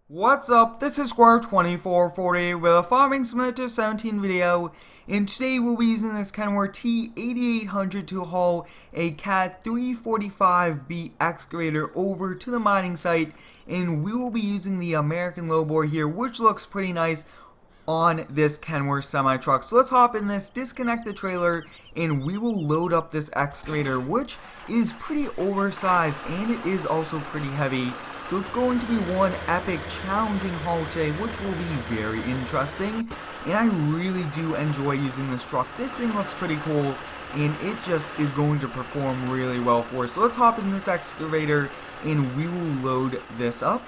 What's up, this is Square2440 with a Farming Simulator 17 video, and today we'll be using this Kenworth T880 to haul a Cat 345B excavator over to the mining site, and we will be using the American low bore here, which looks pretty nice on this Kenworth semi-truck. So let's hop in this, disconnect the trailer, and we will load up this excavator, which is pretty oversized and it is also pretty heavy. So it's going to be one epic challenging haul today, which will be very interesting. And I really do enjoy using this truck. This thing looks pretty cool and it just is going to perform really well for us. So let's hop in this excavator and we will load this up.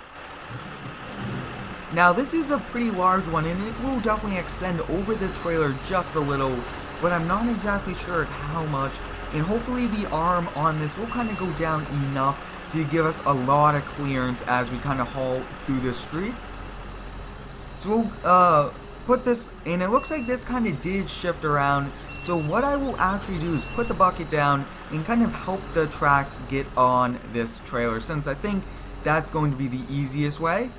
Now this is a pretty large one and it will definitely extend over the trailer just a little, but I'm not exactly sure how much, and hopefully the arm on this will kind of go down enough to give us a lot of clearance as we kind of haul through the streets. So we'll put this, and it looks like this kind of did shift around, so what I will actually do is put the bucket down and kind of help the tracks get on this trailer, since I think that's going to be the easiest way.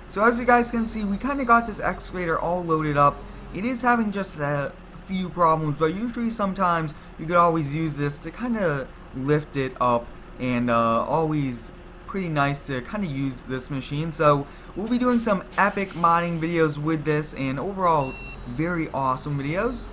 So as you guys can see, we kind of got this excavator all loaded up. It is having just a few problems, but usually sometimes you could always use this to kind of lift it up, and always pretty nice to kind of use this machine. So we'll be doing some epic mining videos with this, and overall very awesome videos.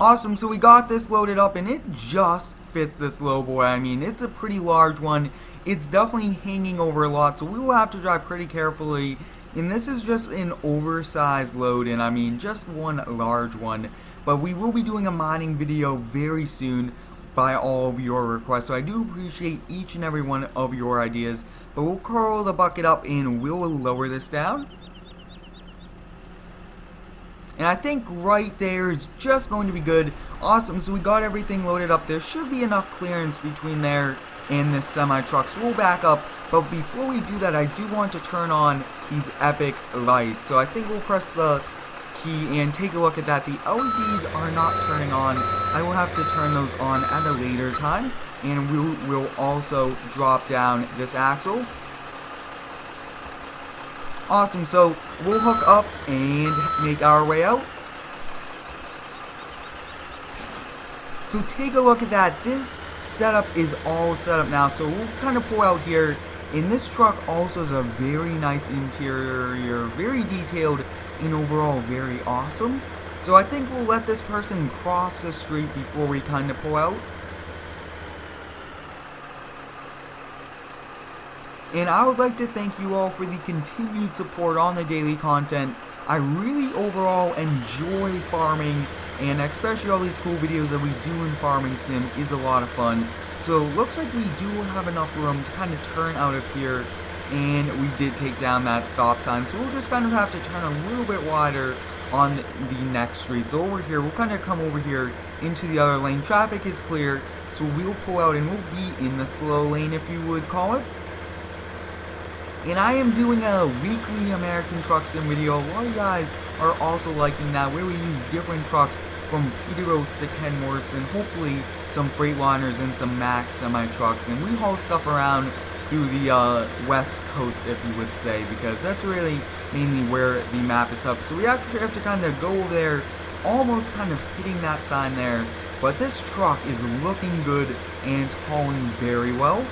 Awesome, so we got this loaded up and it just fits this low boy. I mean, it's a pretty large one. It's definitely hanging over a lot, so we will have to drive pretty carefully. And this is just an oversized load, and I mean just one large one. But we will be doing a mining video very soon by all of your requests, so I do appreciate each and every one of your ideas. But we'll curl the bucket up and we'll lower this down. And I think right there is just going to be good. Awesome, so we got everything loaded up. There should be enough clearance between there and this semi-truck, so we'll back up. But before we do that, I do want to turn on these epic lights. So I think we'll press the key and take a look at that. The LEDs are not turning on. I will have to turn those on at a later time. And we will also drop down this axle. Awesome, so we'll hook up and make our way out. So take a look at that. This setup is all set up now, so we'll kind of pull out here. And this truck also has a very nice interior, very detailed, and overall very awesome. So I think we'll let this person cross the street before we kind of pull out. And I would like to thank you all for the continued support on the daily content. I really overall enjoy farming, and especially all these cool videos that we do in Farming Sim is a lot of fun. So looks like we do have enough room to kind of turn out of here, and we did take down that stop sign. So we'll just kind of have to turn a little bit wider on the next street. So over here, we'll kind of come over here into the other lane. Traffic is clear, so we'll pull out and we'll be in the slow lane, if you would call it. And I am doing a weekly American Truck Sim video. A lot of you guys are also liking that, where we use different trucks from Peterbilts to Kenworths, and hopefully some Freightliners and some Mack semi-trucks. And we haul stuff around through the West Coast, if you would say, because that's really mainly where the map is up. So we actually have to kind of go over there, almost kind of hitting that sign there. But this truck is looking good and it's hauling very well.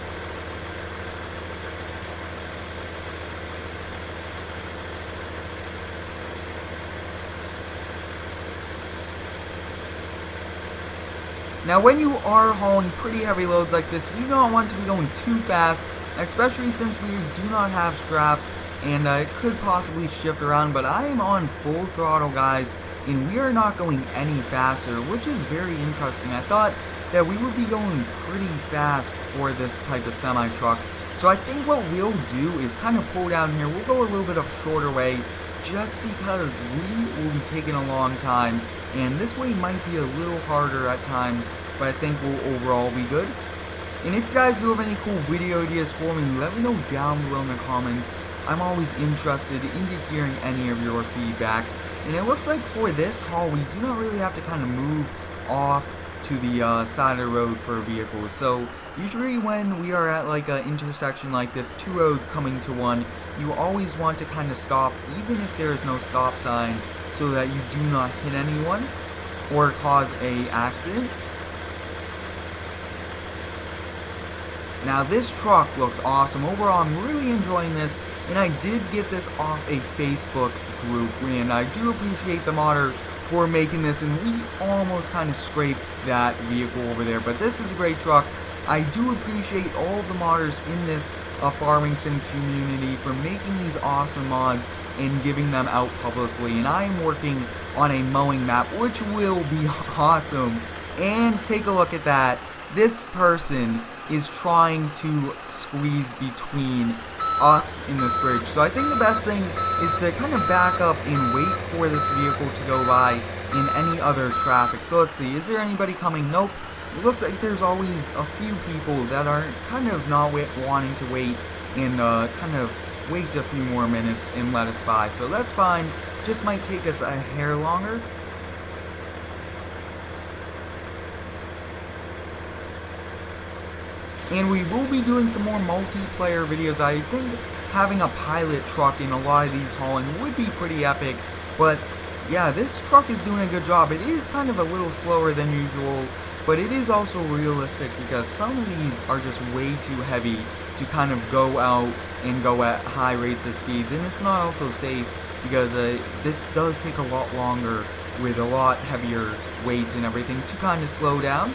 Now when you are hauling pretty heavy loads like this, you don't want to be going too fast, especially since we do not have straps, and it could possibly shift around, but I am on full throttle, guys, and we are not going any faster, which is very interesting. I thought that we would be going pretty fast for this type of semi-truck. So I think what we'll do is kind of pull down here. We'll go a little bit of a shorter way, just because we will be taking a long time, and this way might be a little harder at times, but I think we'll overall be good. And if you guys do have any cool video ideas for me, let me know down below in the comments. I'm always interested into hearing any of your feedback. And it looks like for this haul, we do not really have to kind of move off to the side of the road for vehicles. So usually when we are at like an intersection like this, two roads coming to one, you always want to kind of stop even if there is no stop sign so that you do not hit anyone or cause a accident. Now this truck looks awesome. Overall, I'm really enjoying this, and I did get this off a Facebook group, and I do appreciate the modder for making this, and we almost kind of scraped that vehicle over there, but this is a great truck. I do appreciate all of the modders in this farming sim community for making these awesome mods and giving them out publicly, and I am working on a mowing map, which will be awesome. And take a look at that. This person is trying to squeeze between us in this bridge. So I think the best thing is to kind of back up and wait for this vehicle to go by in any other traffic. So let's see, is there anybody coming? Nope. It looks like there's always a few people that are kind of not wanting to wait and kind of wait a few more minutes and let us by. So that's fine. Just might take us a hair longer. And we will be doing some more multiplayer videos. I think having a pilot truck in a lot of these hauling would be pretty epic. But yeah, this truck is doing a good job. It is kind of a little slower than usual, but it is also realistic because some of these are just way too heavy to kind of go out and go at high rates of speeds. And it's not also safe because this does take a lot longer with a lot heavier weight and everything to kind of slow down.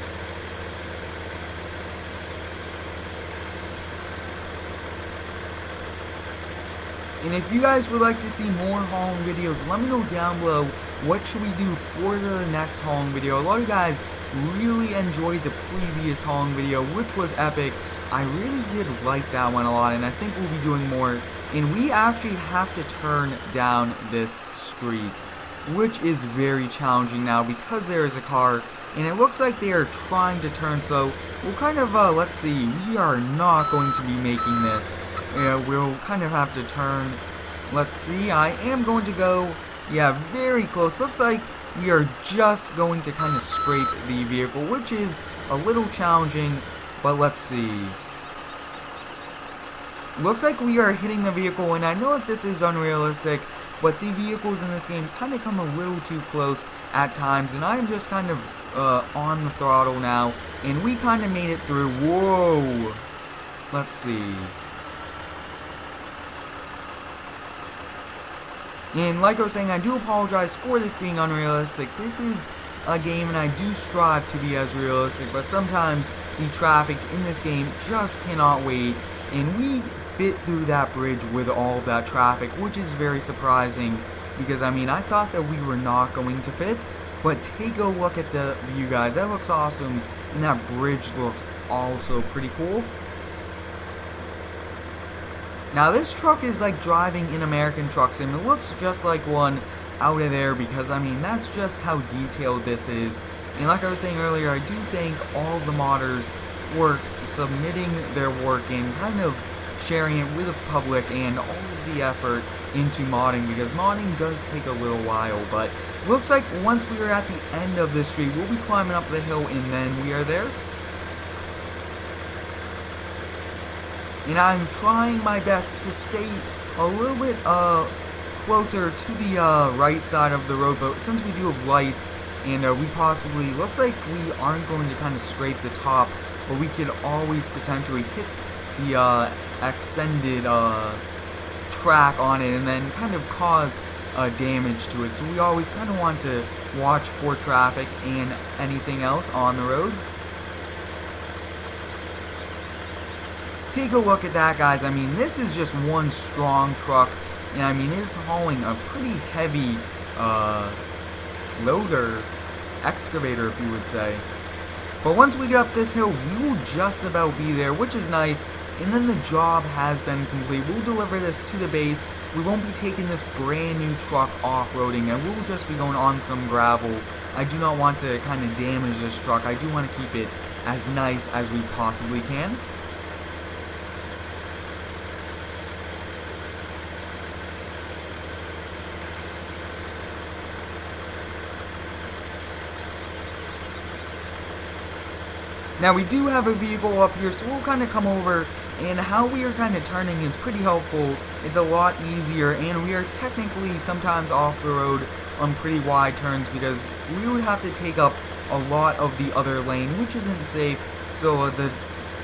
And if you guys would like to see more hauling videos, let me know down below what should we do for the next hauling video. A lot of you guys really enjoyed the previous hauling video, which was epic. I really did like that one a lot, and I think we'll be doing more. And we actually have to turn down this street, which is very challenging now because there is a car, and it looks like they are trying to turn, so we'll kind of, let's see, we are not going to be making this. We'll kind of have to turn. Let's see, I am going to go, yeah, very close. Looks like we are just going to kind of scrape the vehicle, which is a little challenging, but let's see. Looks like we are hitting the vehicle, and I know that this is unrealistic, but the vehicles in this game kind of come a little too close at times, and I'm just kind of on the throttle now, and we kind of made it through. Whoa! Let's see. And like I was saying, I do apologize for this being unrealistic. This is a game and I do strive to be as realistic, but sometimes the traffic in this game just cannot wait, and we fit through that bridge with all of that traffic, which is very surprising because, I mean, I thought that we were not going to fit, but take a look at the view, guys. That looks awesome, and that bridge looks also pretty cool. Now this truck is like driving in American trucks, and it looks just like one out of there because, I mean, that's just how detailed this is. And like I was saying earlier, I do thank all of the modders for submitting their work and kind of sharing it with the public and all of the effort into modding, because modding does take a little while. But looks like once we are at the end of this street, we'll be climbing up the hill and then we are there. And I'm trying my best to stay a little bit closer to the right side of the road, but since we do have lights and we possibly, looks like we aren't going to kind of scrape the top, but we could always potentially hit the extended track on it and then kind of cause damage to it. So we always kind of want to watch for traffic and anything else on the roads. Take a look at that, guys. I mean, this is just one strong truck, and I mean, it's hauling a pretty heavy loader, excavator, if you would say. But once we get up this hill, we will just about be there, which is nice. And then the job has been complete. We'll deliver this to the base. We won't be taking this brand new truck off-roading, and we'll just be going on some gravel. I do not want to kind of damage this truck. I do want to keep it as nice as we possibly can. Now we do have a vehicle up here, so we'll kind of come over, and how we are kind of turning is pretty helpful. It's a lot easier, and we are technically sometimes off the road on pretty wide turns because we would have to take up a lot of the other lane, which isn't safe. So the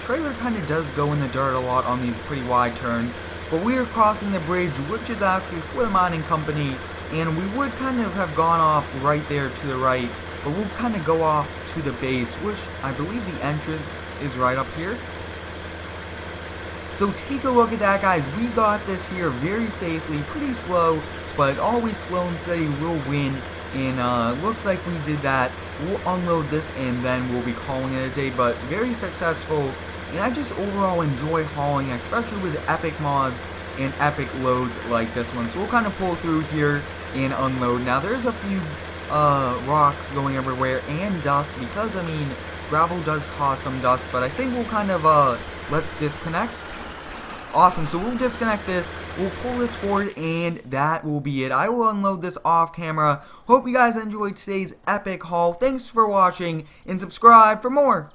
trailer kind of does go in the dirt a lot on these pretty wide turns. But we are crossing the bridge, which is actually for the mining company, and we would kind of have gone off right there to the right, but we'll kind of go off to the base, which I believe the entrance is right up here. So take a look at that, guys. We got this here very safely, pretty slow, but always slow and steady will win. And looks like we did that. We'll unload this and then we'll be calling it a day, but very successful. And I just overall enjoy hauling, especially with epic mods and epic loads like this one. So we'll kind of pull through here and unload. Now there's a few rocks going everywhere and dust, because I mean gravel does cause some dust, but I think we'll kind of let's disconnect. Awesome, so we'll disconnect this, we'll pull this forward, and that will be it. I will unload this off camera. Hope you guys enjoyed today's epic haul. Thanks for watching, and subscribe for more.